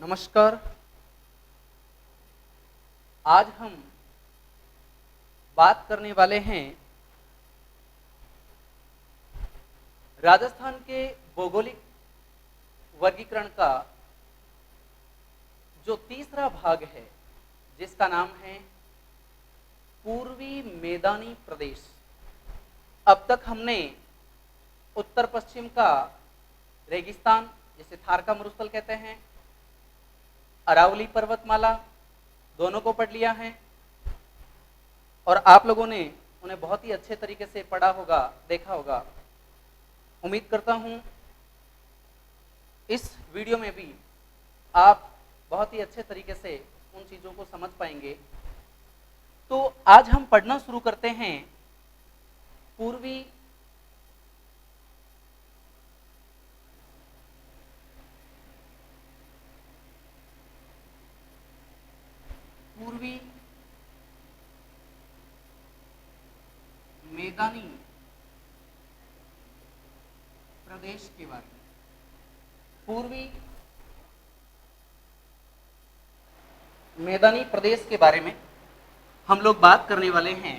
नमस्कार। आज हम बात करने वाले हैं राजस्थान के भौगोलिक वर्गीकरण का जो तीसरा भाग है, जिसका नाम है पूर्वी मैदानी प्रदेश। अब तक हमने उत्तर पश्चिम का रेगिस्तान, जिसे थार का मरुस्थल कहते हैं, अरावली पर्वतमाला, दोनों को पढ़ लिया है और आप लोगों ने उन्हें बहुत ही अच्छे तरीके से पढ़ा होगा, देखा होगा। उम्मीद करता हूं इस वीडियो में भी आप बहुत ही अच्छे तरीके से उन चीजों को समझ पाएंगे। तो आज हम पढ़ना शुरू करते हैं पूर्वी मैदानी प्रदेश के बारे में। पूर्वी मैदानी प्रदेश के बारे में हम लोग बात करने वाले हैं।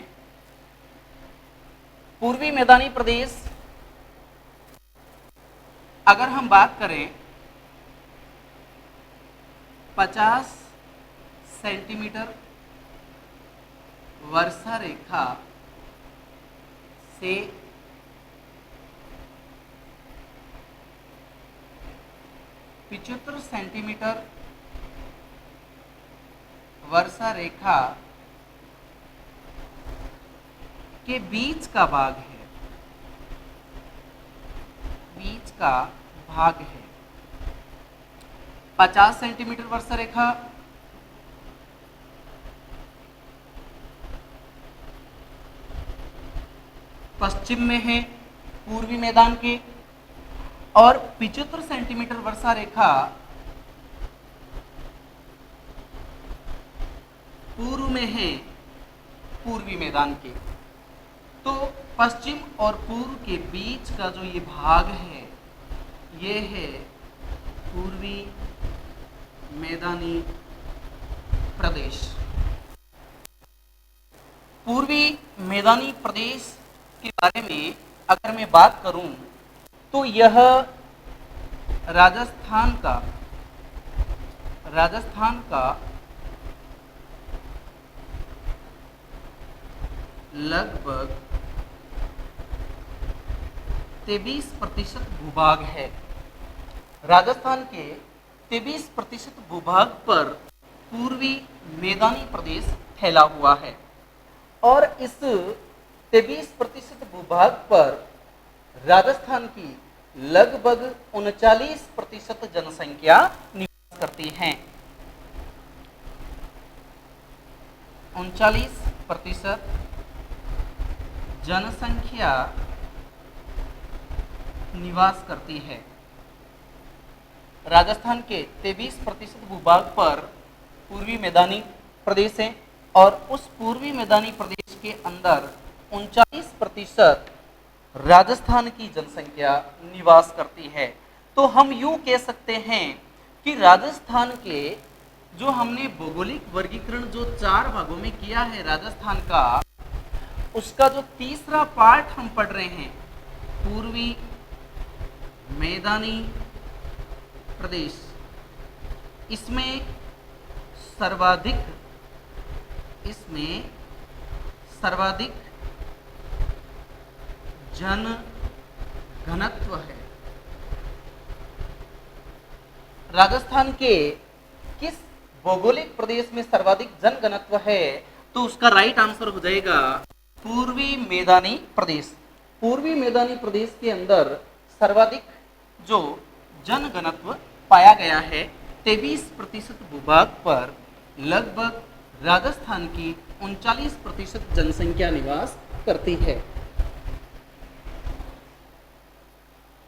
पूर्वी मैदानी प्रदेश, अगर हम बात करें 50 सेंटीमीटर वर्षा रेखा से 75 सेंटीमीटर वर्षा रेखा के बीच का भाग है, बीच का भाग है 50 सेंटीमीटर वर्षा रेखा पश्चिम में है पूर्वी मैदान के, और 75 सेंटीमीटर वर्षा रेखा पूर्व में है पूर्वी मैदान के। तो पश्चिम और पूर्व के बीच का जो ये भाग है, ये है पूर्वी मैदानी प्रदेश। पूर्वी मैदानी प्रदेश के बारे में अगर मैं बात करूं तो यह राजस्थान का लगभग 23% भूभाग है। राजस्थान के 23% भूभाग पर पूर्वी मैदानी प्रदेश फैला हुआ है और इस 23% भूभाग पर राजस्थान की लगभग 39% जनसंख्या निवास करती है। 39% जनसंख्या निवास करती है। राजस्थान के 23% भूभाग पर पूर्वी मैदानी प्रदेश है और उस पूर्वी मैदानी प्रदेश के अंदर 39% राजस्थान की जनसंख्या निवास करती है। तो हम यूं कह सकते हैं कि राजस्थान के जो हमने भौगोलिक वर्गीकरण जो 4 भागों में किया है राजस्थान का, उसका जो तीसरा पार्ट हम पढ़ रहे हैं पूर्वी मैदानी प्रदेश, इसमें सर्वाधिक जन घनत्व है। राजस्थान के किस भौगोलिक प्रदेश में सर्वाधिक जन घनत्व है? तो उसका राइट आंसर हो जाएगा पूर्वी मैदानी प्रदेश। पूर्वी मैदानी प्रदेश के अंदर सर्वाधिक जो जन घनत्व पाया गया है 23% भूभाग पर लगभग राजस्थान की 39% जनसंख्या निवास करती है।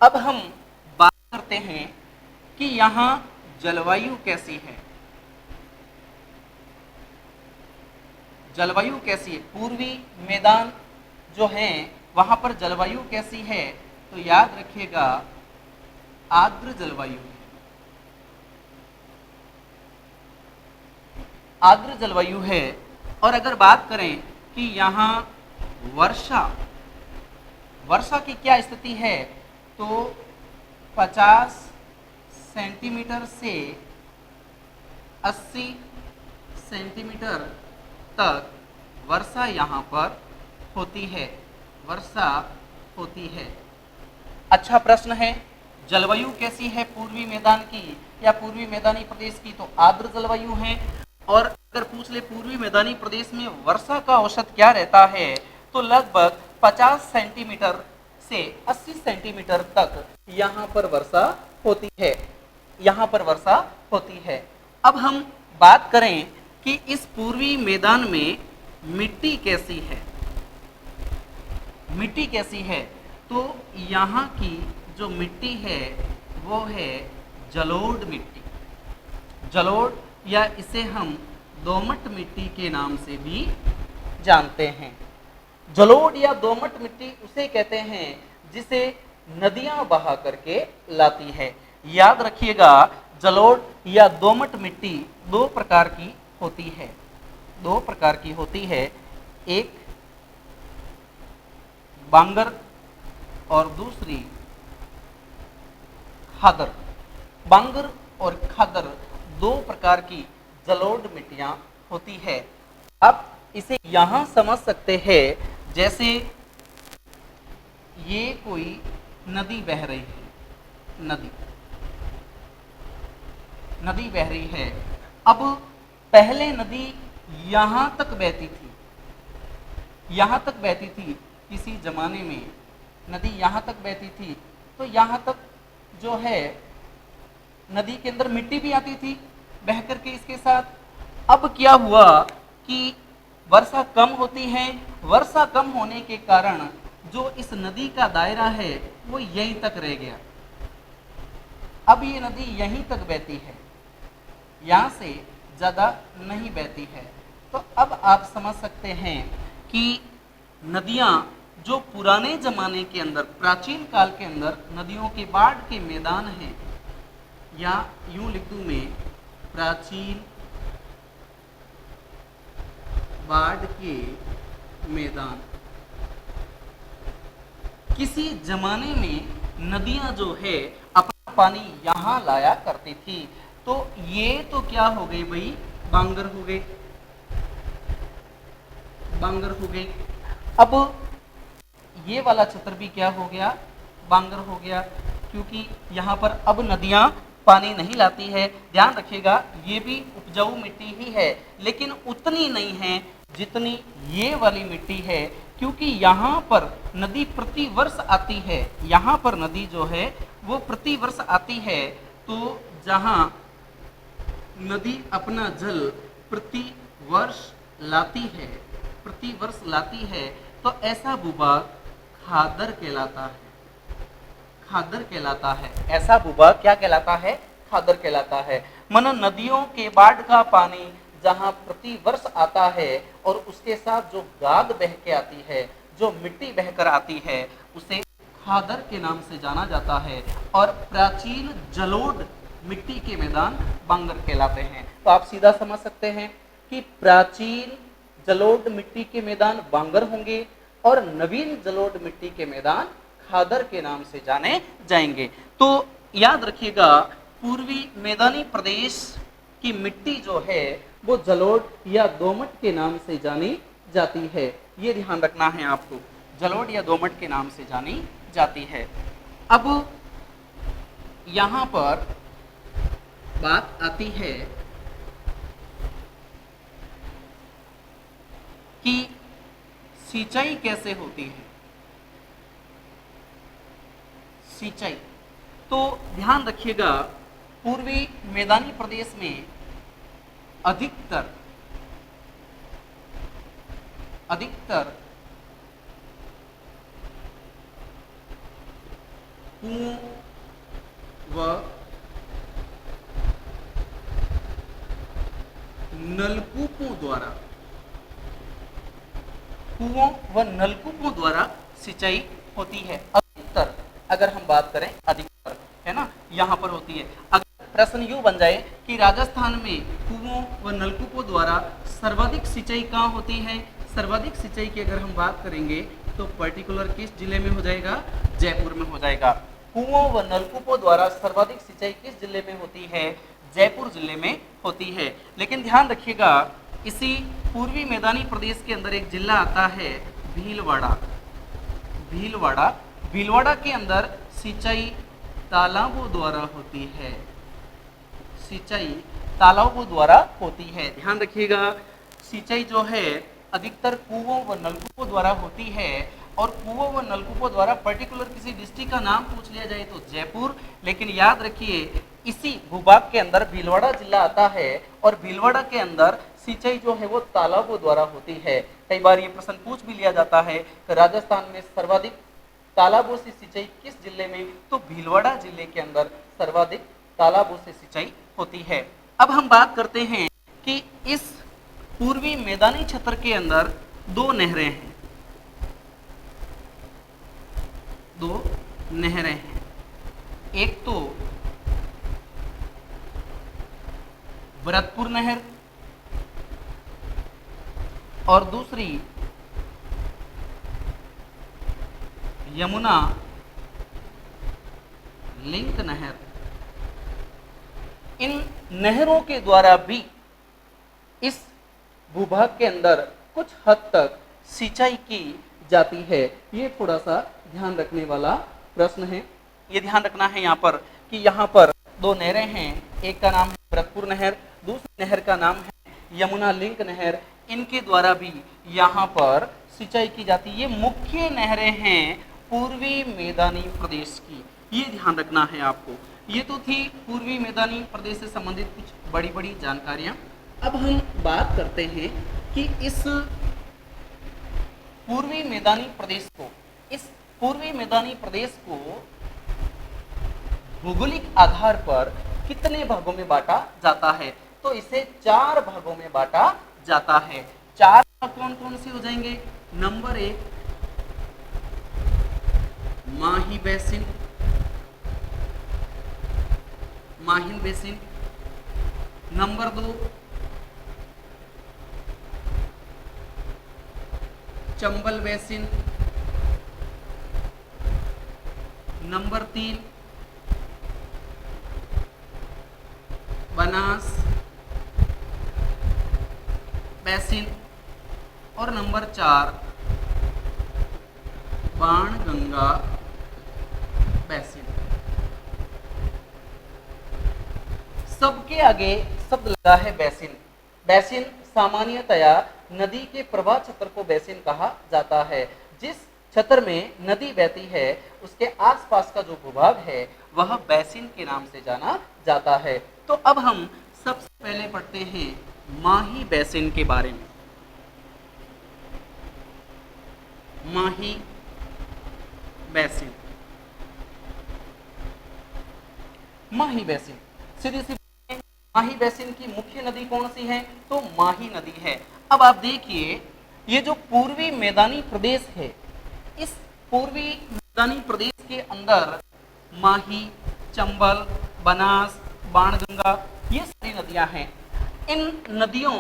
अब हम बात करते हैं कि यहाँ जलवायु कैसी है। जलवायु कैसी है? पूर्वी मैदान जो है वहां पर जलवायु कैसी है? तो याद रखिएगा आर्द्र जलवायु है। आर्द्र जलवायु है। और अगर बात करें कि यहाँ वर्षा वर्षा की क्या स्थिति है, तो 50 सेंटीमीटर से 80 सेंटीमीटर तक वर्षा यहाँ पर होती है, वर्षा होती है। अच्छा प्रश्न है, जलवायु कैसी है पूर्वी मैदान की या पूर्वी मैदानी प्रदेश की, तो आर्द्र जलवायु है। और अगर पूछ ले पूर्वी मैदानी प्रदेश में वर्षा का औसत क्या रहता है, तो लगभग 50 सेंटीमीटर से 80 सेंटीमीटर तक यहाँ पर वर्षा होती है, यहाँ पर वर्षा होती है। अब हम बात करें कि इस पूर्वी मैदान में मिट्टी कैसी है, मिट्टी कैसी है, तो यहाँ की जो मिट्टी है वो है जलोढ़ मिट्टी, जलोढ़ या इसे हम दोमट मिट्टी के नाम से भी जानते हैं। जलोढ़ या दोमट मिट्टी उसे कहते हैं जिसे नदियां बहा करके लाती है। याद रखिएगा, जलोढ़ या दोमट मिट्टी दो प्रकार की होती है, दो प्रकार की होती है, एक बांगर और दूसरी खादर। बांगर और खादर दो प्रकार की जलोढ़ मिट्टियां होती है। आप इसे यहां समझ सकते हैं जैसे ये कोई नदी बह रही है, नदी नदी बह रही है। अब पहले नदी यहां तक बहती थी, यहां तक बहती थी, किसी जमाने में नदी यहां तक बहती थी, तो यहां तक जो है नदी के अंदर मिट्टी भी आती थी बह करके इसके साथ। अब क्या हुआ कि वर्षा कम होती है, वर्षा कम होने के कारण जो इस नदी का दायरा है वो यहीं तक रह गया। अब ये नदी यहीं तक बहती है, यहाँ से ज़्यादा नहीं बहती है। तो अब आप समझ सकते हैं कि नदियाँ जो पुराने ज़माने के अंदर, प्राचीन काल के अंदर नदियों के बाढ़ के मैदान हैं, या यूं लिख दूं मैं, प्राचीन बाढ़ के मैदान। किसी जमाने में नदियां जो है अपना पानी यहां लाया करती थी। तो ये तो क्या हो गई भाई, बांगर हो गए, बांगर हो गई। अब ये वाला क्षेत्र भी क्या हो गया, बांगर हो गया, क्योंकि यहाँ पर अब नदियाँ पानी नहीं लाती है। ध्यान रखिएगा, ये भी उपजाऊ मिट्टी ही है, लेकिन उतनी नहीं है जितनी ये वाली मिट्टी है, क्योंकि यहाँ पर नदी प्रति वर्ष आती है, यहाँ पर नदी जो है वो प्रति वर्ष आती है। तो जहाँ नदी अपना जल प्रति वर्ष लाती है, प्रति वर्ष लाती है, तो ऐसा भूभाग खादर कहलाता है, खादर कहलाता है। ऐसा भूभाग क्या कहलाता है, खादर कहलाता है। मानो नदियों के बाढ़ का पानी जहाँ प्रति वर्ष आता है और उसके साथ जो गाद बह के आती है, जो मिट्टी बहकर आती है, उसे खादर के नाम से जाना जाता है। और प्राचीन जलोढ़ मिट्टी के मैदान बांगर कहलाते हैं। तो आप सीधा समझ सकते हैं कि प्राचीन जलोढ़ मिट्टी के मैदान बांगर होंगे और नवीन जलोढ़ मिट्टी के मैदान खादर के नाम से जाने जाएंगे। तो याद रखिएगा, पूर्वी मैदानी प्रदेश की मिट्टी जो है वो जलोढ़ या दोमट के नाम से जानी जाती है। ये ध्यान रखना है आपको, जलोढ़ या दोमट के नाम से जानी जाती है। अब यहाँ पर बात आती है कि सिंचाई कैसे होती है। सिंचाई, तो ध्यान रखिएगा, पूर्वी मैदानी प्रदेश में अधिकतर कुओं व नलकूपों द्वारा, कुओं व नलकूपों द्वारा सिंचाई होती है। अधिकतर, अगर हम बात करें अधिकतर, है ना, यहाँ पर होती है। अगर प्रश्न यूं बन जाए कि राजस्थान में कुओं व नलकूपों द्वारा सर्वाधिक सिंचाई कहाँ होती है? सर्वाधिक सिंचाई की अगर हम बात करेंगे तो पर्टिकुलर किस जिले में हो जाएगा? जयपुर में हो जाएगा। कुओं व नलकूपों द्वारा सर्वाधिक सिंचाई किस जिले में होती है? जयपुर जिले में होती है। लेकिन ध्यान रखिएगा, इसी पूर्वी मैदानी प्रदेश के अंदर एक जिला आता है भीलवाड़ा। भीलवाड़ा, भीलवाड़ा के अंदर सिंचाई तालाबों द्वारा होती है। सिंचाई तालाबों द्वारा होती है। ध्यान रखिएगा, सिंचाई जो है अधिकतर कुओं व नलकूपों द्वारा होती है, और कुओं व नलकूपों द्वारा पर्टिकुलर किसी डिस्ट्रिक्ट का नाम पूछ लिया जाए तो जयपुर। लेकिन याद रखिए, इसी भूभाग के अंदर भीलवाड़ा जिला आता है, और भीलवाड़ा के अंदर सिंचाई जो है वो तालाबों द्वारा होती है। कई बार ये प्रश्न पूछ भी लिया जाता है कि राजस्थान में सर्वाधिक तालाबों से सिंचाई किस जिले में? तो भीलवाड़ा जिले के अंदर सर्वाधिक तालाबों से सिंचाई होती है। अब हम बात करते हैं कि इस पूर्वी मैदानी क्षेत्र के अंदर दो नहरें हैं। दो नहरें हैं, एक तो भरतपुर नहर और दूसरी यमुना लिंक नहर। इन नहरों के द्वारा भी इस भूभाग के अंदर कुछ हद तक सिंचाई की जाती है। ये थोड़ा सा ध्यान रखने वाला प्रश्न है। ये ध्यान रखना है यहाँ पर कि यहाँ पर दो नहरें हैं, एक का नाम है भरतपुर नहर, दूसरी नहर का नाम है यमुना लिंक नहर। इनके द्वारा भी यहाँ पर सिंचाई की जाती है। ये मुख्य नहरें हैं पूर्वी मैदानी प्रदेश की, ये ध्यान रखना है आपको। ये तो थी पूर्वी मैदानी प्रदेश से संबंधित कुछ बड़ी बड़ी जानकारियां। अब हम बात करते हैं कि इस पूर्वी मैदानी प्रदेश को, इस पूर्वी मैदानी प्रदेश को भौगोलिक आधार पर कितने भागों में बांटा जाता है? तो इसे 4 भागों में बांटा जाता है। 4 भाग कौन कौन से हो जाएंगे? Number 1 Mahi basin, Mahin basin. Number 2 Chambal basin. Number 3 Banas basin, और नंबर 4 बाणगंगा बेसिन। सबके आगे शब्द लगा है बेसिन। बेसिन सामान्यतया नदी के प्रवाह क्षेत्र को बेसिन कहा जाता है। जिस क्षेत्र में नदी बहती है उसके आसपास का जो भूभाग है वह बेसिन के नाम से जाना जाता है। तो अब हम सबसे पहले पढ़ते हैं माही बेसिन के बारे में। माही बेसिन, माही बेसिन सीधी सी माही बेसिन की मुख्य नदी कौन सी है? तो माही नदी है। अब आप देखिए, ये जो पूर्वी मैदानी प्रदेश है, इस पूर्वी मैदानी प्रदेश के अंदर माही, चंबल, बनास, बाणगंगा ये सारी नदियां हैं। इन नदियों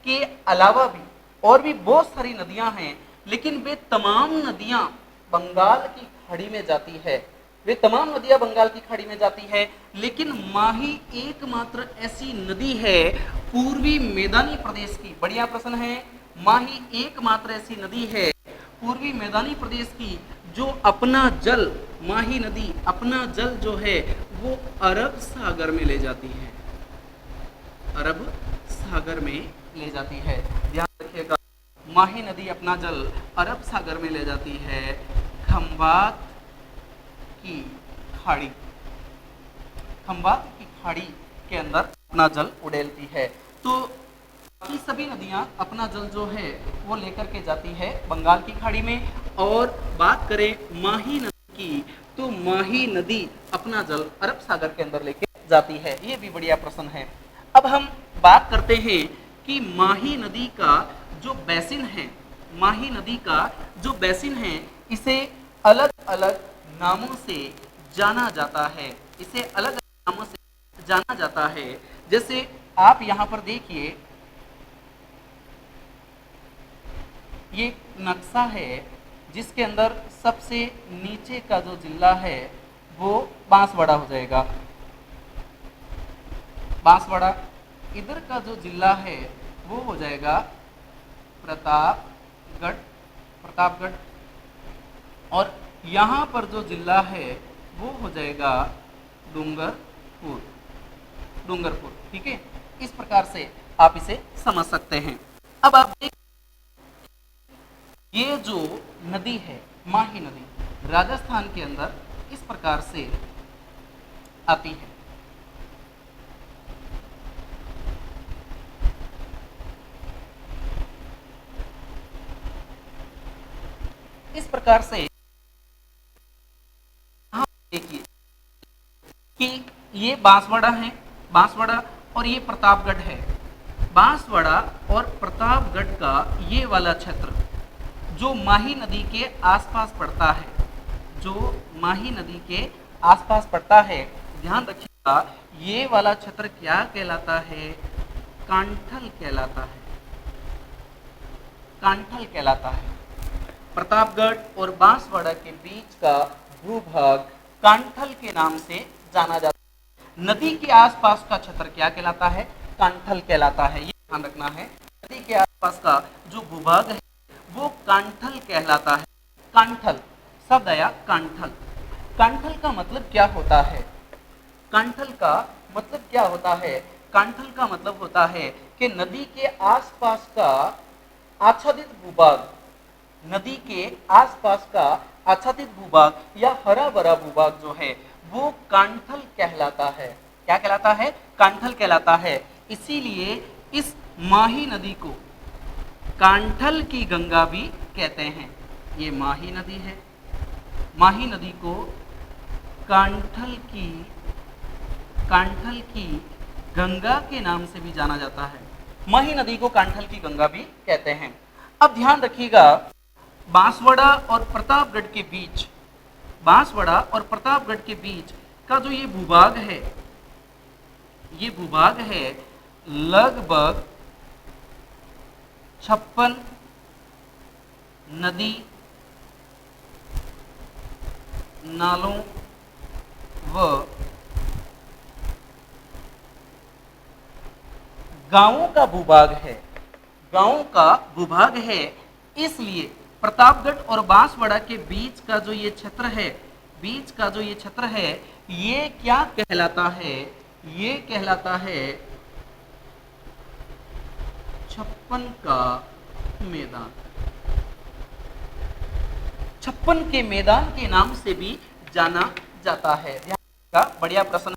के अलावा भी और भी बहुत सारी नदियां हैं, लेकिन वे तमाम नदियां बंगाल की खाड़ी में जाती है। वे तमाम नदियां बंगाल की खाड़ी में जाती है, लेकिन माही एकमात्र ऐसी नदी है पूर्वी मैदानी प्रदेश की। बढ़िया प्रश्न है। माही एकमात्र ऐसी नदी है पूर्वी मैदानी प्रदेश की जो अपना जल, माही नदी अपना जल जो है वो अरब सागर में ले जाती है। अरब सागर में ले जाती है। ध्यान रखिएगा, माही नदी अपना जल अरब सागर में ले जाती है। खंबात की खाड़ी, खंबात की खाड़ी के अंदर अपना जल उड़ेलती है। तो बाकी सभी नदियां अपना जल जो है वो लेकर के जाती है बंगाल की खाड़ी में। और बात करें माही नदी की, तो माही नदी अपना जल अरब सागर के अंदर लेके जाती है। ये भी बढ़िया प्रश्न है। अब हम बात करते हैं कि माही नदी का जो बेसिन है, माही नदी का जो बेसिन है इसे अलग अलग नामों से जाना जाता है। इसे अलग अलग नामों से जाना जाता है। जैसे आप यहां पर देखिए, ये नक्शा है जिसके अंदर सबसे नीचे का जो जिला है वो बांसवाड़ा हो जाएगा। बांसवाड़ा, इधर का जो जिला है वो हो जाएगा प्रतापगढ़, प्रतापगढ़, और यहाँ पर जो जिला है वो हो जाएगा डूंगरपुर, डूंगरपुर। ठीक है, इस प्रकार से आप इसे समझ सकते हैं। अब आप देख, ये जो नदी है माही नदी राजस्थान के अंदर इस प्रकार से आती है। इस प्रकार से देखिए कि ये बांसवाड़ा है, बांसवाड़ा और ये प्रतापगढ़ है। बांसवाड़ा और प्रतापगढ़ का ये वाला क्षेत्र जो माही नदी के आसपास पड़ता है, जो माही नदी के आसपास पड़ता है, ध्यान रखिएगा, ये वाला क्षेत्र क्या कहलाता है? कांठल कहलाता है, कांठल कहलाता है। प्रतापगढ़ और बांसवाड़ा के बीच का भूभाग कांठल के नाम से जाना जाता है। नदी के आसपास का क्षेत्र क्या कहलाता है? कांठल कहलाता है। ये ध्यान रखना है, नदी के आसपास का जो भूभाग है वो कांठल कहलाता है। कांठल शब्द आया, कांठल। कांठल का मतलब क्या होता है? कांठल का मतलब क्या होता है? कांठल का मतलब होता है कि नदी के आसपास का आच्छादित भूभाग, नदी के आसपास का आच्छादित भूभाग या हरा भरा भूभाग जो है वो कांठल कहलाता है। क्या कहलाता है? कांठल कहलाता है। इसीलिए इस माही नदी को कांठल की गंगा भी कहते हैं। ये माही नदी है, माही नदी को कांठल की गंगा के नाम से भी जाना जाता है। माही नदी को कांठल की गंगा भी कहते हैं। अब ध्यान रखिएगा, बांसवाड़ा और प्रतापगढ़ के बीच, बांसवाड़ा और प्रतापगढ़ के बीच का जो ये भूभाग है, ये भूभाग है लगभग 56 नदी नालों व गांवों का भूभाग है, गांवों का भूभाग है। इसलिए प्रतापगढ़ और बांसवाड़ा के बीच का जो ये क्षेत्र है, बीच का जो ये क्षेत्र है, ये क्या कहलाता है? ये कहलाता है 56 का मैदान। 56 के मैदान के नाम से भी जाना जाता है। ध्यान का बढ़िया प्रश्न।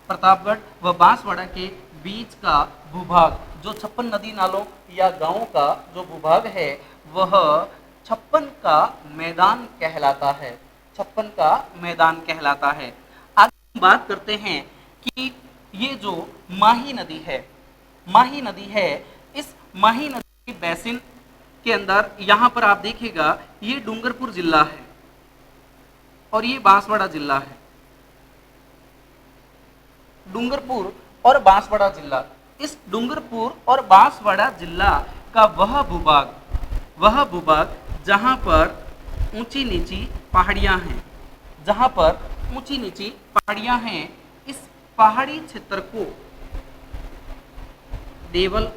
प्रतापगढ़ व बांसवाड़ा के बीच का भूभाग, जो 56 नदी नालों या गांवों का जो भूभाग है वह 56 का मैदान कहलाता है। 56 का मैदान कहलाता है। आगे हम बात करते हैं कि ये जो माही नदी है, माही नदी है, इस माही नदी के बेसिन के अंदर यहाँ पर आप देखिएगा ये डूंगरपुर जिला है और ये बांसवाड़ा जिला है। डूंगरपुर और बांसवाड़ा जिला, इस डूंगरपुर और बांसवाड़ा जिला का वह भूभाग जहाँ पर ऊंची नीची पहाड़ियाँ हैं, जहाँ पर ऊंची नीची पहाड़ियाँ हैं, इस पहाड़ी क्षेत्र को देवल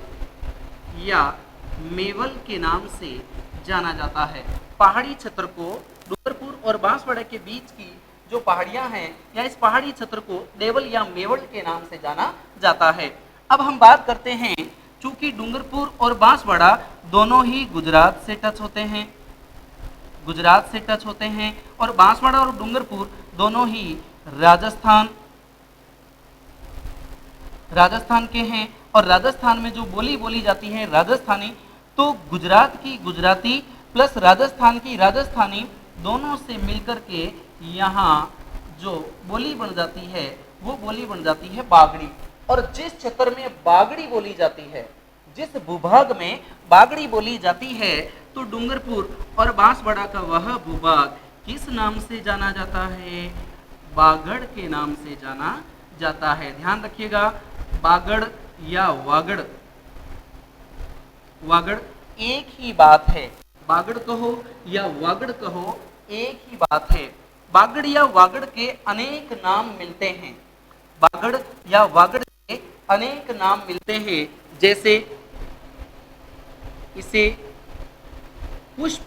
या मेवल के नाम से जाना जाता है। पहाड़ी क्षेत्र को, डूंगरपुर और बांसवाड़ा के बीच की जो पहाड़ियां हैं या इस पहाड़ी क्षेत्र को देवल या मेवल के नाम से जाना जाता है। अब हम बात करते हैं, चूंकि डूंगरपुर और बांसवाड़ा दोनों ही गुजरात से टच होते हैं, गुजरात से टच होते हैं, और बांसवाड़ा और डूंगरपुर दोनों ही राजस्थान के हैं, और राजस्थान में जो बोली बोली जाती है राजस्थानी, तो गुजरात की गुजराती प्लस राजस्थान की राजस्थानी दोनों से मिलकर के यहाँ जो बोली बन जाती है वो बोली बन जाती है बागड़ी। और जिस क्षेत्र में बागड़ी बोली जाती है, जिस भूभाग में बागड़ी बोली जाती है, तो डूंगरपुर और बांसवाड़ा का वह भूभाग किस नाम से जाना जाता है? बागड़ के नाम से जाना जाता है। ध्यान रखिएगा, बागड़ या वागड़, वागड़ एक ही बात है। बागड़ कहो या वागड़ कहो, एक ही बात है। बागड़ या वागड़ के अनेक नाम मिलते हैं। बागड़ या वागड़ के अनेक नाम मिलते हैं, जैसे इसे पुष्प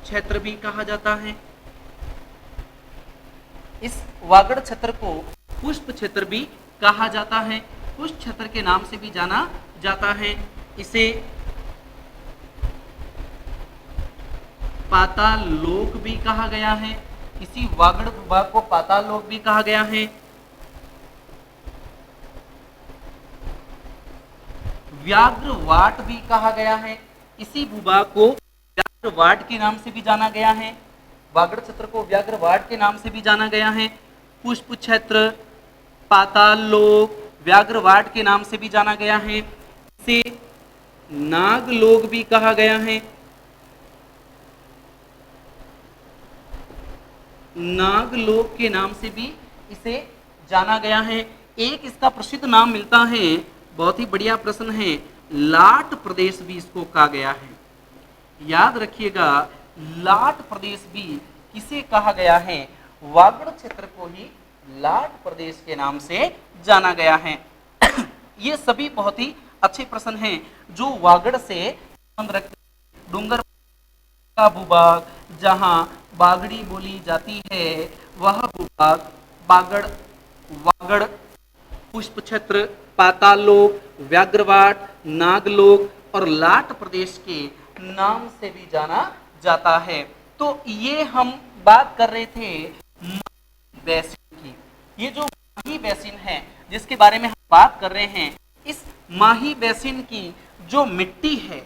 क्षेत्र भी कहा जाता है। इस वागड़ क्षेत्र को पुष्प क्षेत्र भी कहा जाता है, पुष्प क्षेत्र के नाम से भी जाना जाता है। इसे पाताल लोक भी कहा गया है। इसी वागड़ भूभाग को पाताल लोक भी कहा गया है। व्याघ्रवाट भी कहा गया है। इसी भूभाग को व्याघ्रवाट के नाम से भी जाना गया है। वागड़ क्षेत्र को व्याघ्रवाट के नाम से भी जाना गया है। पुष्प क्षेत्र, पाताल लोक, व्याघ्रवाट के नाम से भी जाना गया है। इसे नागलोक भी कहा गया है। नागलोक के नाम से भी इसे जाना गया है। एक इसका प्रसिद्ध नाम मिलता है, बहुत ही बढ़िया प्रश्न है, लाट प्रदेश भी इसको कहा गया है। याद रखिएगा, लाट प्रदेश भी किसे कहा गया है? वागड़ क्षेत्र को ही लाट प्रदेश के नाम से जाना गया है। ये सभी बहुत ही अच्छे प्रश्न हैं जो वागड़ से संबंध रखते हैं। डूंगर का भूभाग जहां बागड़ी बोली जाती है, वह भूभाग बागड़, वागड़, पुष्प क्षेत्र, पाताल लोक, व्याघ्रवाट, नागलोक और लाट प्रदेश के नाम से भी जाना जाता है। तो ये हम बात कर रहे थे माही बेसिन की। ये जो माही बेसिन है जिसके बारे में हम बात कर रहे हैं, इस माही बेसिन की जो मिट्टी है,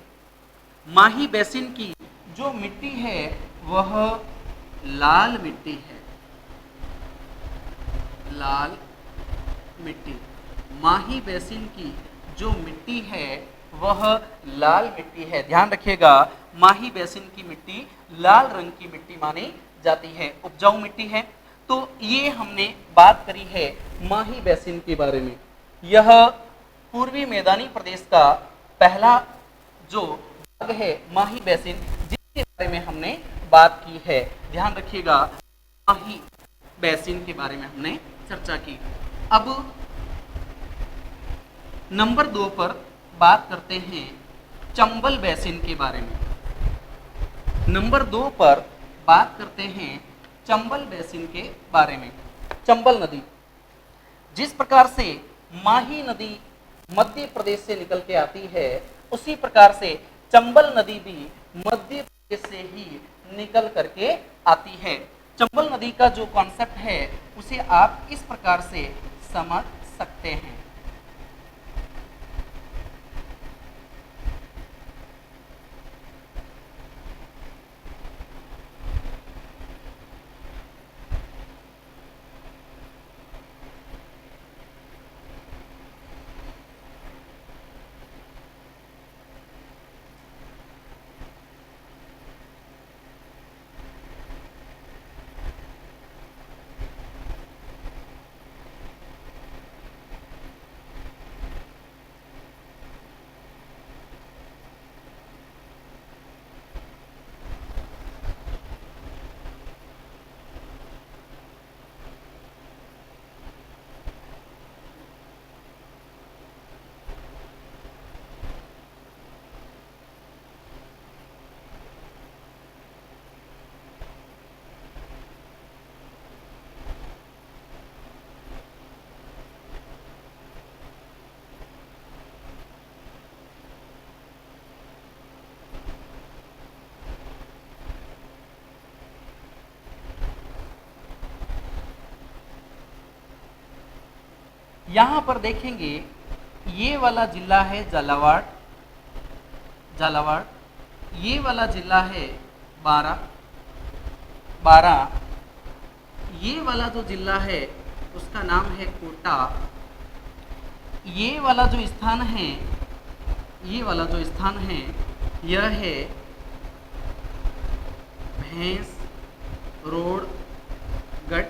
माही बेसिन की जो मिट्टी है वह लाल मिट्टी है। लाल मिट्टी, माही बेसिन की जो मिट्टी है वह लाल मिट्टी है। ध्यान रखिएगा, माही बेसिन की मिट्टी लाल रंग की मिट्टी मानी जाती है, उपजाऊ मिट्टी है। तो ये हमने बात करी है माही बेसिन के बारे में। यह पूर्वी मैदानी प्रदेश का पहला जो भाग है माही बेसिन, जिसके बारे में हमने बात की है। ध्यान रखिएगा, माही बेसिन के बारे में हमने चर्चा की। अब नंबर 2 पर बात करते हैं चंबल बेसिन के बारे में। नंबर 2 पर बात करते हैं चंबल बेसिन के बारे में। चंबल नदी, जिस प्रकार से माही नदी मध्य प्रदेश से निकल के आती है, उसी प्रकार से चंबल नदी भी मध्य प्रदेश से ही निकल करके आती है। चंबल नदी का जो कॉन्सेप्ट है उसे आप इस प्रकार से समझ सकते हैं। यहां पर देखेंगे, ये वाला जिला है झालावाड़, झालावाड़। ये वाला जिला है बारां, ये वाला जो जिला है उसका नाम है कोटा। ये वाला जो स्थान है, ये वाला जो स्थान है यह है भैंस रोडगढ़।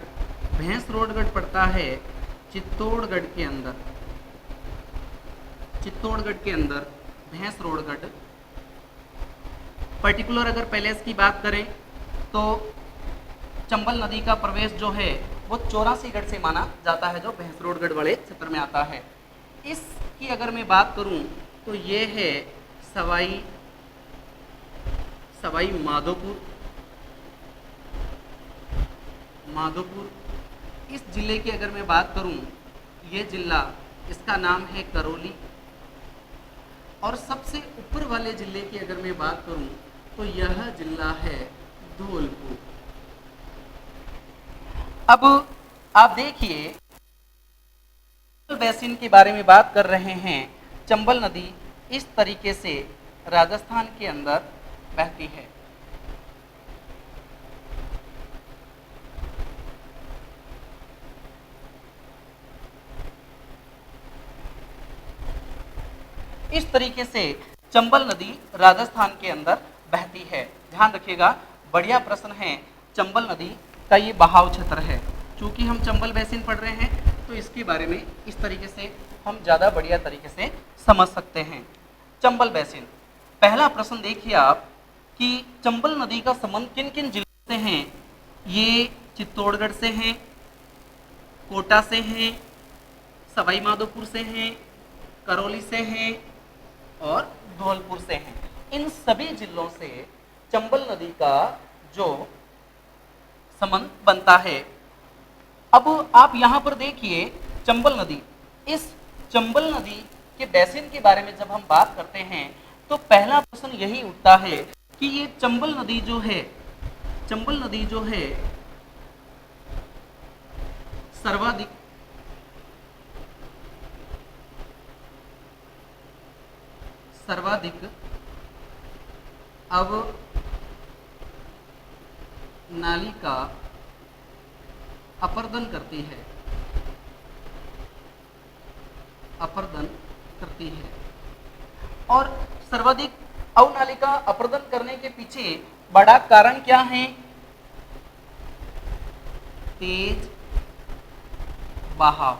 भैंस रोडगढ़ पड़ता है चित्तौड़गढ़ के अंदर। चित्तौड़गढ़ के अंदर भैंसरोड़गढ़। पर्टिकुलर अगर पैलेस की बात करें तो चंबल नदी का प्रवेश जो है वो 84गढ़ से माना जाता है, जो भैंसरोड़गढ़ वाले क्षेत्र में आता है। इसकी अगर मैं बात करूं तो ये है सवाई माधोपुर। इस जिले की अगर मैं बात करूं, ये जिला, इसका नाम है करौली। और सबसे ऊपर वाले जिले की अगर मैं बात करूं तो यह जिला है धौलपुर। अब आप देखिए, चंबल बेसिन के बारे में बात कर रहे हैं। चंबल नदी इस तरीके से राजस्थान के अंदर बहती है। इस तरीके से चंबल नदी राजस्थान के अंदर बहती है। ध्यान रखिएगा, बढ़िया प्रश्न है। चंबल नदी का ये बहाव क्षेत्र है। चूंकि हम चंबल बेसिन पढ़ रहे हैं तो इसके बारे में इस तरीके से हम ज़्यादा बढ़िया तरीके से समझ सकते हैं। चंबल बेसिन, पहला प्रश्न देखिए आप कि चंबल नदी का संबंध किन किन जिलों से हैं। ये चित्तौड़गढ़ से हैं, कोटा से हैं, सवाई माधोपुर से हैं, करौली से हैं और धौलपुर से हैं। इन सभी जिलों से चंबल नदी का जो संबंध बनता है। अब आप यहां पर देखिए, चंबल नदी, इस चंबल नदी के बेसिन के बारे में जब हम बात करते हैं तो पहला प्रश्न यही उठता है कि ये चंबल नदी जो है सर्वाधिक अवनाली का अपर्दन करती है। और सर्वाधिक अवनालिका अपर्दन करने के पीछे बड़ा कारण क्या है? तेज बहाव,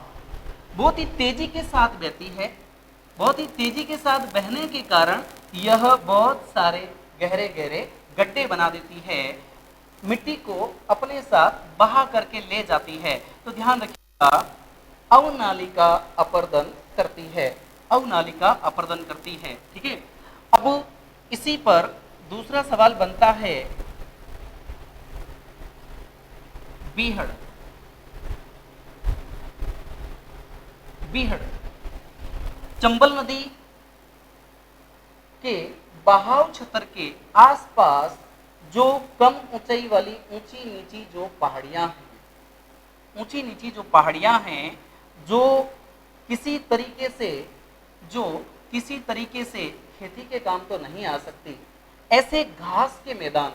बहुत ही तेजी के साथ बहती है। बहुत ही तेजी के साथ बहने के कारण यह बहुत सारे गहरे गहरे गड्ढे बना देती है, मिट्टी को अपने साथ बहा करके ले जाती है। तो ध्यान रखिएगा, अवनालिका अपर्दन करती है, अवनालिका अपर्दन करती है। ठीक है। अब इसी पर दूसरा सवाल बनता है, बीहड़। चंबल नदी के बहाव क्षेत्र के आसपास जो कम ऊंचाई वाली ऊंची नीची जो पहाड़ियां हैं, जो किसी तरीके से खेती के काम तो नहीं आ सकती, ऐसे घास के मैदान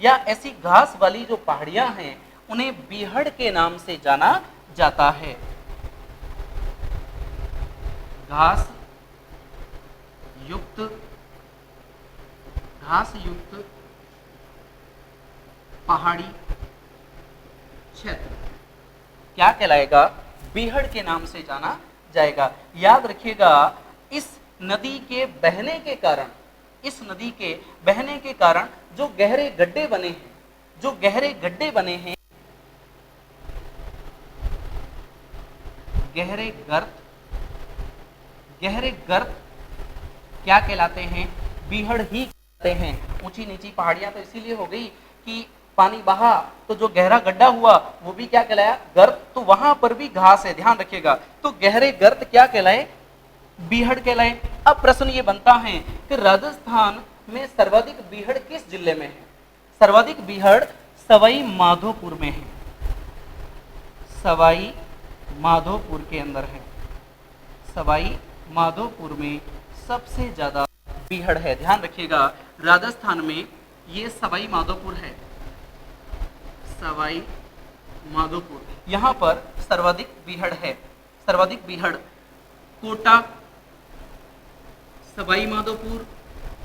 या ऐसी घास वाली जो पहाड़ियां हैं उन्हें बीहड़ के नाम से जाना जाता है। घास युक्त पहाड़ी क्षेत्र क्या कहलाएगा? बीहड़ के नाम से जाना जाएगा। याद रखिएगा, इस नदी के बहने के कारण जो गहरे गड्ढे बने हैं, गहरे गर्त क्या कहलाते हैं? बीहड़ ही कहते हैं। ऊंची नीची पहाड़ियां तो इसीलिए हो गई कि पानी बहा तो जो गहरा गड्ढा हुआ वो भी क्या कहलाया? गर्त। तो वहां पर भी घास है, ध्यान रखिएगा। तो गहरे गर्त क्या कहलाए? बीहड़ कहलाए। अब प्रश्न ये बनता है कि राजस्थान में सर्वाधिक बीहड़ किस जिले में है? सर्वाधिक बीहड़ सवाई माधोपुर में है, सवाई माधोपुर के अंदर है। सवाई माधोपुर में सबसे ज्यादा बीहड़ है। ध्यान रखिएगा, राजस्थान में ये सवाई माधोपुर है, सवाई माधोपुर, यहां पर सर्वाधिक बीहड़ है। सर्वाधिक बीहड़ कोटा, सवाई माधोपुर,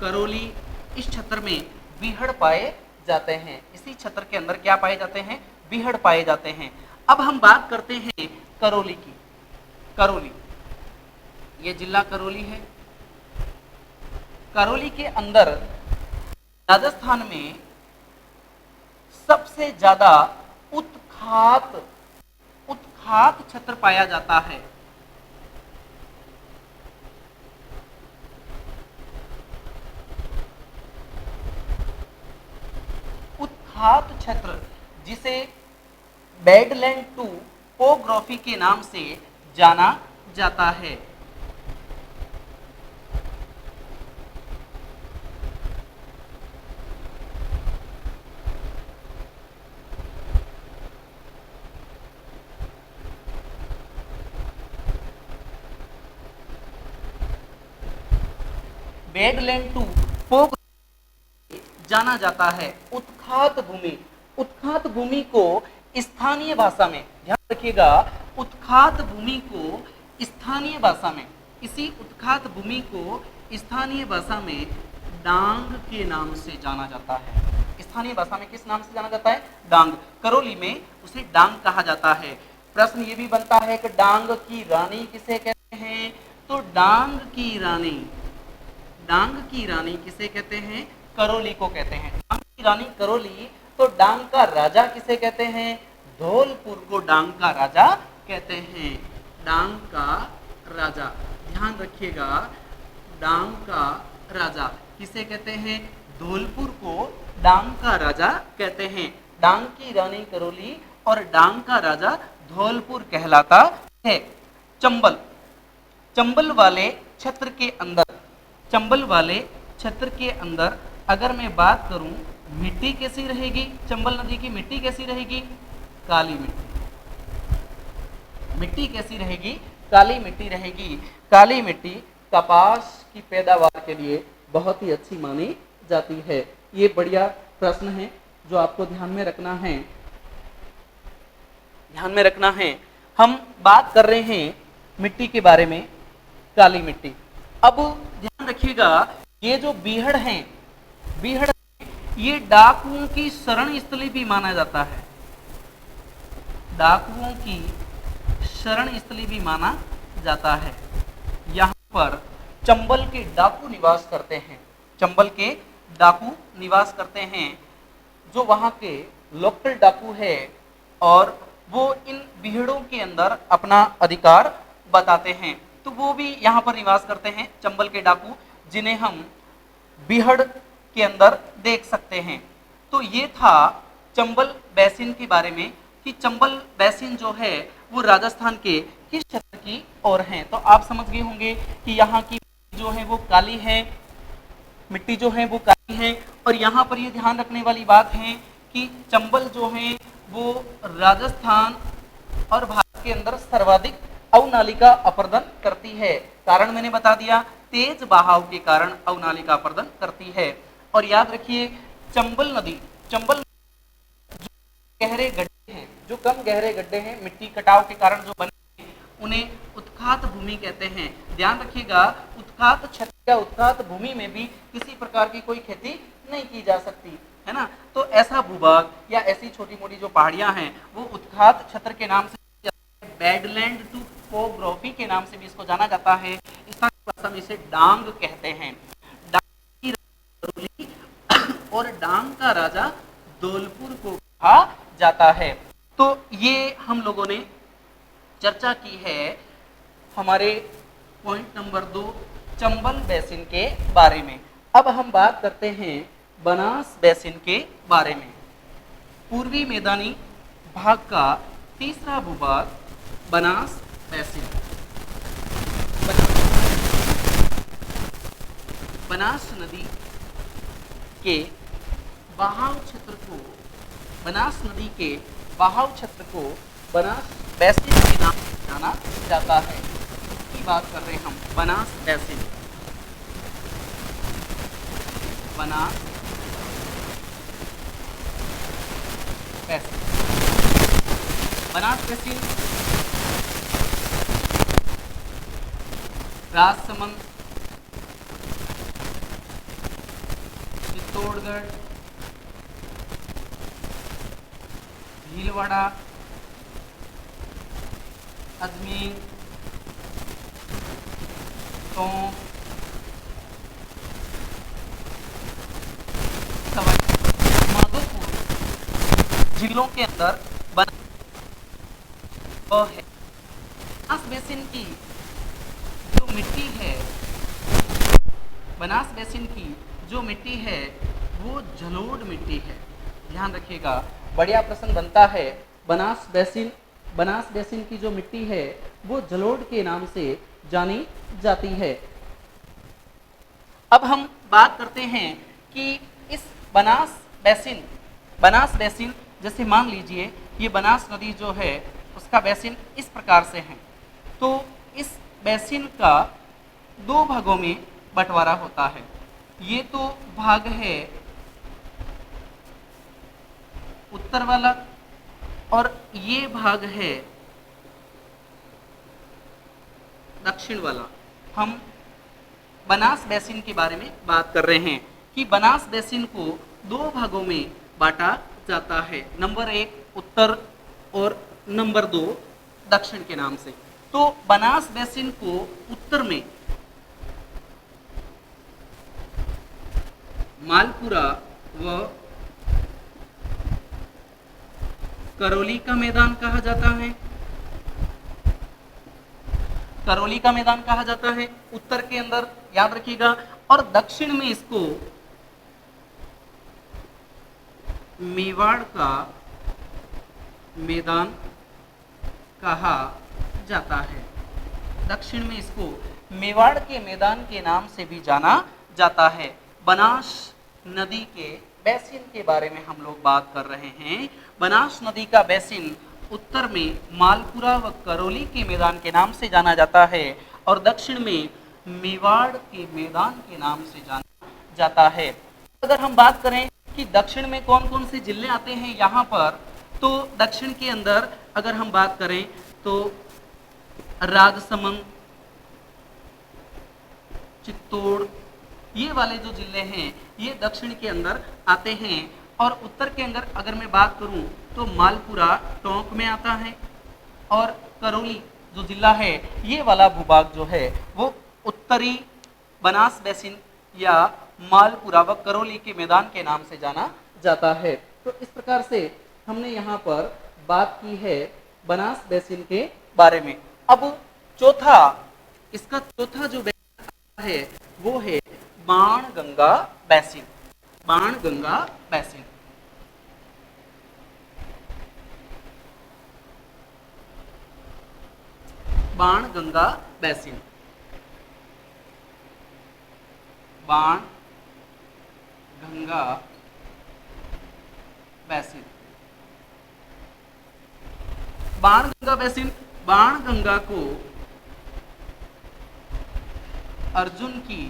करौली, इस क्षेत्र में बीहड़ पाए जाते हैं। इसी क्षेत्र के अंदर क्या पाए जाते हैं? बीहड़ पाए जाते हैं। अब हम बात करते हैं करौली की। करौली, ये जिला करौली है। करौली के अंदर राजस्थान में सबसे ज्यादा उत्खात उत्खात क्षेत्र पाया जाता है। उत्खात क्षेत्र जिसे बैडलैंड टोपोग्राफी के नाम से जाना जाता है। बैडलैंड टोपोग्राफी जाना जाता है। उत्खात भूमि, उत्खात भूमि को स्थानीय भाषा में, ध्यान रखिएगा, उत्खात भूमि को स्थानीय भाषा में, इसी उत्खात भूमि को स्थानीय भाषा में डांग के नाम से जाना जाता है। स्थानीय भाषा में किस नाम से जाना जाता है? डांग। करौली में उसे डांग कहा जाता है। प्रश्न ये भी बनता है कि डांग की रानी किसे कहते हैं? तो डांग की रानी, डांग की रानी किसे कहते हैं? करौली को कहते हैं। डांग की रानी करौली। तो डांग का राजा किसे कहते हैं? धौलपुर को डांग का राजा कहते हैं। डांग का राजा, ध्यान रखिएगा, डांग का राजा किसे कहते हैं? धौलपुर को डांग का राजा कहते हैं। डांग की रानी करौली और डांग का राजा धौलपुर कहलाता है। चंबल, चंबल वाले क्षेत्र के अंदर, चंबल वाले क्षेत्र के अंदर अगर मैं बात करूं, मिट्टी कैसी रहेगी? चंबल नदी की मिट्टी कैसी रहेगी? काली मिट्टी। मिट्टी कैसी रहेगी? काली मिट्टी रहेगी। काली मिट्टी कपास की पैदावार के लिए बहुत ही अच्छी मानी जाती है। ये बढ़िया प्रश्न है जो आपको ध्यान में रखना है, ध्यान में रखना है। हम बात कर रहे हैं मिट्टी के बारे में, काली मिट्टी। अब ध्यान रखिएगा, ये जो बीहड़ हैं, बीहड़ ये डाकुओं की शरण स्थली भी माना जाता है। डाकुओं की शरण स्थली भी माना जाता है। यहाँ पर चंबल के डाकू निवास करते हैं। चंबल के डाकू निवास करते हैं, जो वहाँ के लोकल डाकू है, और वो इन बीहड़ों के अंदर अपना अधिकार बताते हैं। तो वो भी यहाँ पर निवास करते हैं, चंबल के डाकू, जिन्हें हम बीहड़ के अंदर देख सकते हैं। तो ये था चंबल बेसिन के बारे में, कि चंबल बेसिन जो है वो राजस्थान के किस क्षेत्र की ओर है। तो आप समझ गए होंगे कि यहाँ की जो है वो काली है, मिट्टी जो है वो काली है। और यहाँ पर ये ध्यान रखने वाली बात है कि चंबल जो है वो राजस्थान और भारत के अंदर सर्वाधिक अवनालिका अपरदन करती है। कारण मैंने बता दिया, तेज बहाव के कारण अवनालिका अपरदन करती है। और याद रखिए, चंबल नदी, चंबल गहरे गड्ढे हैं, जो कम गहरे गड्ढे हैं, मिट्टी कटाव के कारण जो बने हैं, उन्हें उत्खात भूमि कहते हैं। ध्यान रखिएगा, उत्खात क्षेत्र या उत्खात भूमि में भी किसी प्रकार की कोई खेती नहीं की जा सकती है ना। तो ऐसा भूभाग या ऐसी छोटी मोटी जो पहाड़ियां हैं वो उत्खात क्षेत्र के नाम से, बैडलैंड टोपोग्राफी के नाम से भी इसको जाना जाता है। स्थानीय भाषा में इसे डांग कहते हैं। डांग की रानी और डांग का राजा धौलपुर को कहा जाता है। तो ये हम लोगों ने चर्चा की है हमारे पॉइंट नंबर 2 चंबल बेसिन के बारे में। अब हम बात करते हैं बनास बेसिन के बारे में। पूर्वी मैदानी भाग का तीसरा भूभाग बनास बेसिन। बनास नदी के बहाव क्षेत्र को, बनास नदी के बहाव क्षेत्र को बनास बेसिन के नाम से जाना जाता है। इसकी बात कर रहे हैं हम, Banas basin. Banas basin, Banas basin Rajsamand, Chittorgarh, Bhilwara, Ajmer, Tonk, Sawai Madhopur जिलों के अंदर बना है। बनास बेसिन की जो मिट्टी है, बनास बेसिन की जो मिट्टी है वो जलोढ़ मिट्टी है। ध्यान रखिएगा, बढ़िया प्रश्न बनता है। बनास बेसिन की जो मिट्टी है वो जलोढ़ के नाम से जानी जाती है। अब हम बात करते हैं कि इस बनास बेसिन जैसे मान लीजिए ये बनास नदी जो है उसका बेसिन इस प्रकार से है, तो इस बेसिन का दो भागों में बंटवारा होता है। ये तो भाग है उत्तर वाला और ये भाग है दक्षिण वाला। हम बनास बेसिन के बारे में बात कर रहे हैं कि बनास बेसिन को दो भागों में बांटा जाता है, नंबर 1 उत्तर और नंबर 2 दक्षिण के नाम से। तो बनास बेसिन को उत्तर में मालपुरा व करौली का मैदान कहा जाता है। करौली का मैदान कहा जाता है उत्तर के अंदर, याद रखिएगा। और दक्षिण में इसको मेवाड़ का मैदान कहा जाता है। दक्षिण में इसको मेवाड़ के मैदान के नाम से भी जाना जाता है। बनास नदी के बेसिन के बारे में हम लोग बात कर रहे हैं। बनास नदी का बेसिन उत्तर में मालपुरा व करौली के मैदान के नाम से जाना जाता है और दक्षिण में मेवाड़ के मैदान के नाम से जाना जाता है। अगर हम बात करें कि दक्षिण में कौन कौन से जिले आते हैं यहाँ पर, तो दक्षिण के अंदर अगर हम बात करें तो राजसमंद, चित्तौड़, ये वाले जो जिले हैं ये दक्षिण के अंदर आते हैं। और उत्तर के अंदर अगर मैं बात करूं तो मालपुरा टोंक में आता है और करौली जो जिला है ये वाला भूभाग जो है वो उत्तरी बनास बेसिन या मालपुरा व करौली के मैदान के नाम से जाना जाता है। तो इस प्रकार से हमने यहाँ पर बात की है बनास बेसिन के बारे में। अब इसका चौथा जो बेसिन है वो है Banganga basin. Banganga basin, Banganga basin, Banganga basin. Banganga basin, Banganga को अर्जुन की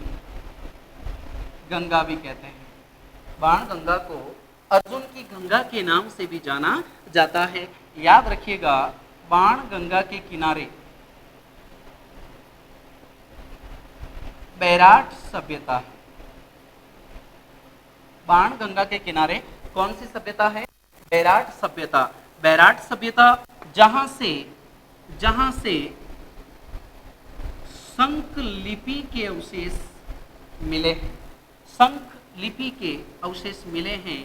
गंगा भी कहते हैं। बाणगंगा को अर्जुन की गंगा के नाम से भी जाना जाता है। याद रखिएगा, बाणगंगा के किनारे बैराट सभ्यता है। बाणगंगा के किनारे कौन सी सभ्यता है? बैराट सभ्यता। बैराट सभ्यता जहां से शंख लिपि के अवशेष मिले हैं, शंख लिपि के अवशेष मिले हैं।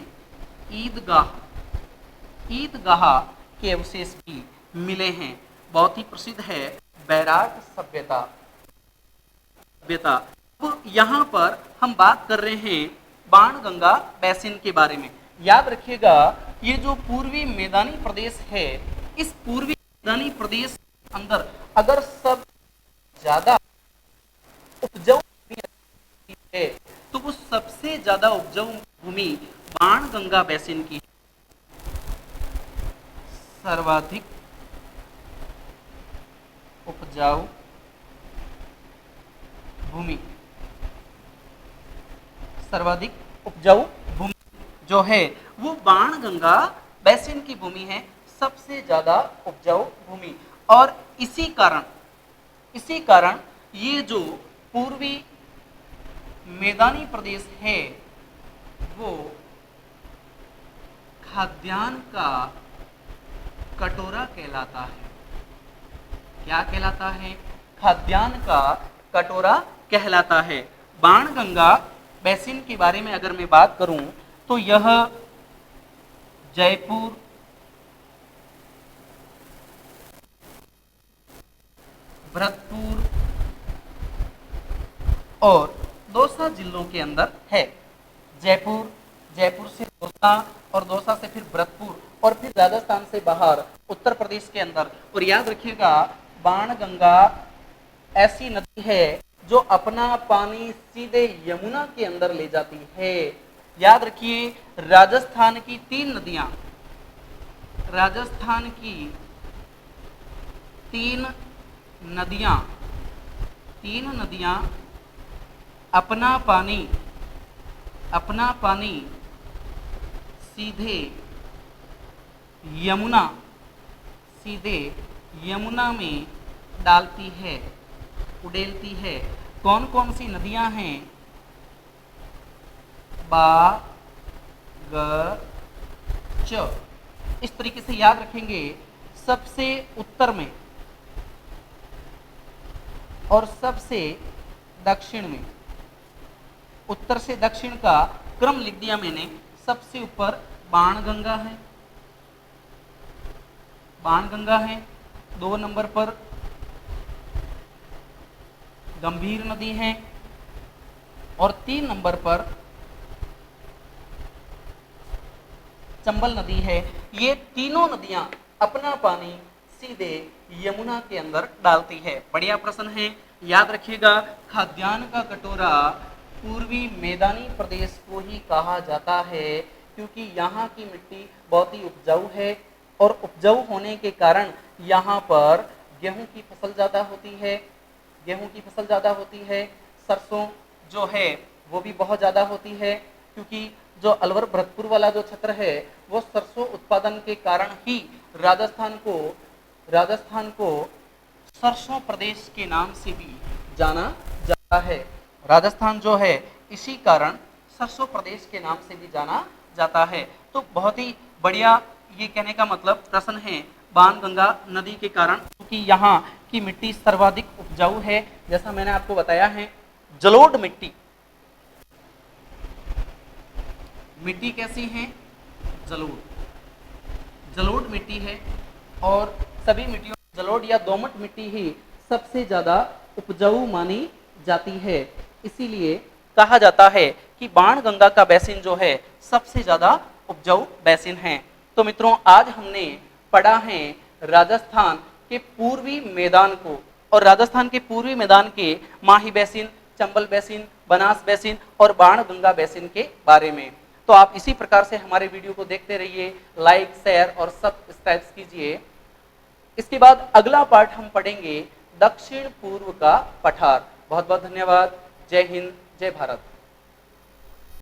ईदगाह के अवशेष भी मिले हैं। बहुत ही प्रसिद्ध है बैराट सभ्यता। अब यहाँ पर हम बात कर रहे हैं बाणगंगा बेसिन के बारे में। याद रखिएगा, ये जो पूर्वी मैदानी प्रदेश है, इस पूर्वी मैदानी प्रदेश के अंदर अगर सब ज्यादा उपजाऊ है तो वो सबसे ज्यादा उपजाऊ भूमि बाणगंगा बेसिन की। सर्वाधिक उपजाऊ भूमि, सर्वाधिक उपजाऊ भूमि जो है वो बाणगंगा बेसिन की भूमि है, सबसे ज्यादा उपजाऊ भूमि। और इसी कारण ये जो पूर्वी मैदानी प्रदेश है वो खाद्यान्न का कटोरा कहलाता है। क्या कहलाता है? खाद्यान्न का कटोरा कहलाता है। बाणगंगा बेसिन के बारे में अगर मैं बात करूं तो यह जयपुर, भरतपुर और दौसा जिलों के अंदर है। जयपुर, जयपुर से दौसा और दौसा से फिर भरतपुर और फिर राजस्थान से बाहर उत्तर प्रदेश के अंदर। और याद रखिएगा बाणगंगा ऐसी नदी है जो अपना पानी सीधे यमुना के अंदर ले जाती है। याद रखिए राजस्थान की तीन नदियां, राजस्थान की तीन नदियां अपना पानी सीधे यमुना में डालती है, उड़ेलती है। कौन कौन सी नदियां हैं? बा, ग, च। इस तरीके से याद रखेंगे। सबसे उत्तर में और सबसे दक्षिण में, उत्तर से दक्षिण का क्रम लिख दिया मैंने। सबसे ऊपर बाणगंगा है, 2 नंबर पर गंभीर नदी है और 3 नंबर पर चंबल नदी है। ये तीनों नदियां अपना पानी सीधे यमुना के अंदर डालती है। बढ़िया प्रश्न है, याद रखिएगा। खाद्यान्न का कटोरा पूर्वी मैदानी प्रदेश को ही कहा जाता है क्योंकि यहाँ की मिट्टी बहुत ही उपजाऊ है और उपजाऊ होने के कारण यहाँ पर गेहूं की फसल ज़्यादा होती है, सरसों जो है वो भी बहुत ज़्यादा होती है क्योंकि जो अलवर भरतपुर वाला जो क्षेत्र है वो सरसों उत्पादन के कारण ही राजस्थान को सरसों प्रदेश के नाम से भी जाना जाता है। राजस्थान जो है इसी कारण सरसों प्रदेश के नाम से भी जाना जाता है। तो बहुत ही बढ़िया, ये कहने का मतलब प्रश्न है बाणगंगा नदी के कारण, क्योंकि यहाँ की मिट्टी सर्वाधिक उपजाऊ है। जैसा मैंने आपको बताया है, जलोढ़ मिट्टी कैसी है? जलोढ़ मिट्टी है और सभी मिट्टियों में जलोढ़ या दोमट मिट्टी ही सबसे ज्यादा उपजाऊ मानी जाती है। इसीलिए कहा जाता है कि बाणगंगा का बेसिन जो है सबसे ज्यादा उपजाऊ बेसिन है। तो मित्रों, आज हमने पढ़ा है राजस्थान के पूर्वी मैदान को और राजस्थान के पूर्वी मैदान के Mahi basin, Chambal basin, Banas basin और बाणगंगा बेसिन के बारे में। तो आप इसी प्रकार से हमारे वीडियो को देखते रहिए, लाइक, शेयर और सब्सक्राइब कीजिए। इसके बाद अगला पार्ट हम पढ़ेंगे दक्षिण पूर्व का पठार। बहुत बहुत धन्यवाद। जय हिंद, जय भारत।